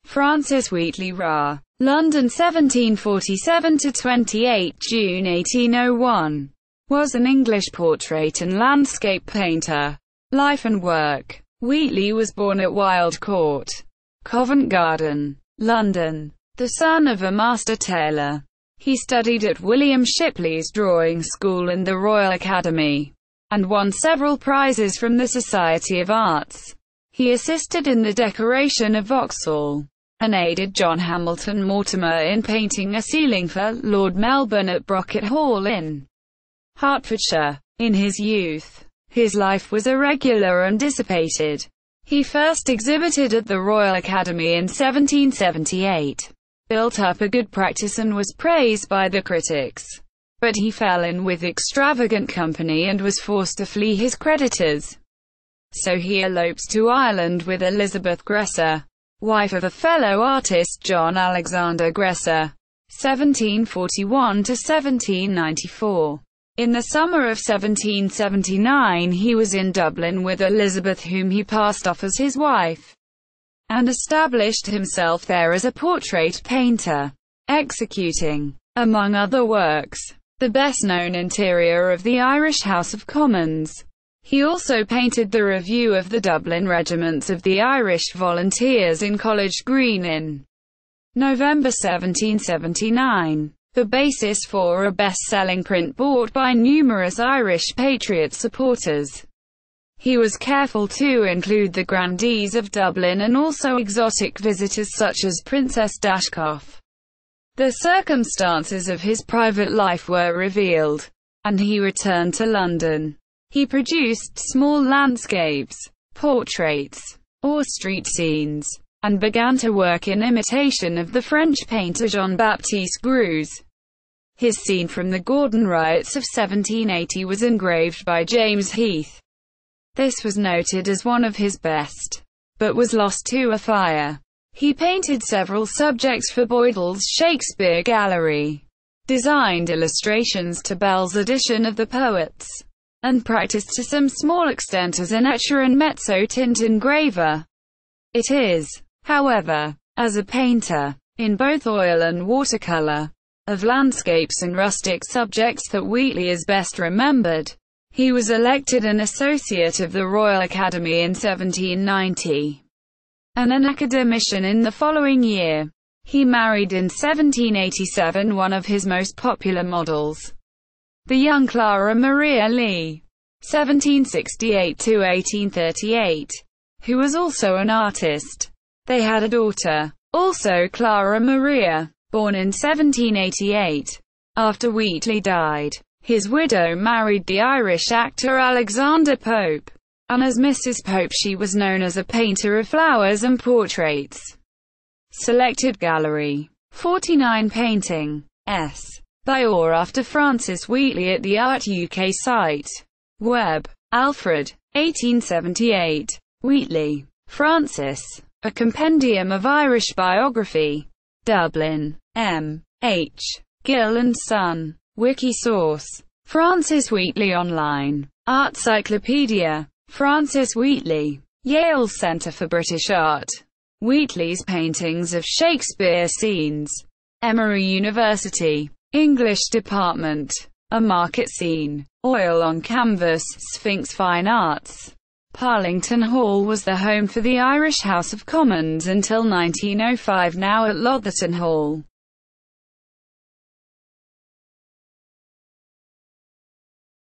Francis Wheatley RA. London 1747–28 June 1801. Was an English portrait and landscape painter. Life and work. Wheatley was born at Wild Court, Covent Garden, London, the son of a master tailor. He studied at William Shipley's drawing school and the Royal Academy, and won several prizes from the Society of Arts. He assisted in the decoration of Vauxhall, and aided John Hamilton Mortimer in painting a ceiling for Lord Melbourne at Brocket Hall in Hertfordshire. In his youth, his life was irregular and dissipated. He first exhibited at the Royal Academy in 1778, built up a good practice and was praised by the critics. But he fell in with extravagant company and was forced to flee his creditors. So he eloped to Ireland with Elizabeth Gresser, wife of a fellow artist John Alexander Gresser, 1741–1794. In the summer of 1779 he was in Dublin with Elizabeth, whom he passed off as his wife, and established himself there as a portrait painter, executing, among other works, the best-known interior of the Irish House of Commons. He also painted the review of the Dublin regiments of the Irish Volunteers in College Green in November 1779, the basis for a best-selling print bought by numerous Irish Patriot supporters. He was careful to include the grandees of Dublin and also exotic visitors such as Princess Dashkoff. The circumstances of his private life were revealed, and he returned to London. He produced small landscapes, portraits, or street scenes, and began to work in imitation of the French painter Jean-Baptiste Greuze. His scene from the Gordon riots of 1780 was engraved by James Heath. This was noted as one of his best, but was lost to a fire. He painted several subjects for Boydell's Shakespeare Gallery, designed illustrations to Bell's edition of the Poets, and practiced to some small extent as an etcher and mezzo tint engraver. It is, however, as a painter, in both oil and watercolor, of landscapes and rustic subjects that Wheatley is best remembered. He was elected an Associate of the Royal Academy in 1790, and an Academician in the following year. He married in 1787 one of his most popular models, the young Clara Maria Lee, 1768–1838, who was also an artist. They had a daughter, also Clara Maria, born in 1788. After Wheatley died, his widow married the Irish actor Alexander Pope, and as Mrs. Pope she was known as a painter of flowers and portraits. Selected Gallery. 49 Painting. S. By or after Francis Wheatley at the Art UK site. Webb, Alfred. 1878. Wheatley, Francis. A Compendium of Irish Biography. Dublin. M. H. Gill and Son. Wikisource. Francis Wheatley Online. Artcyclopedia. Francis Wheatley. Yale Centre for British Art. Wheatley's paintings of Shakespeare scenes. Emory University. English Department. A Market Scene. Oil on Canvas. Sphinx Fine Arts. Parlington Hall was the home for the Irish House of Commons until 1905, now at Lotherton Hall.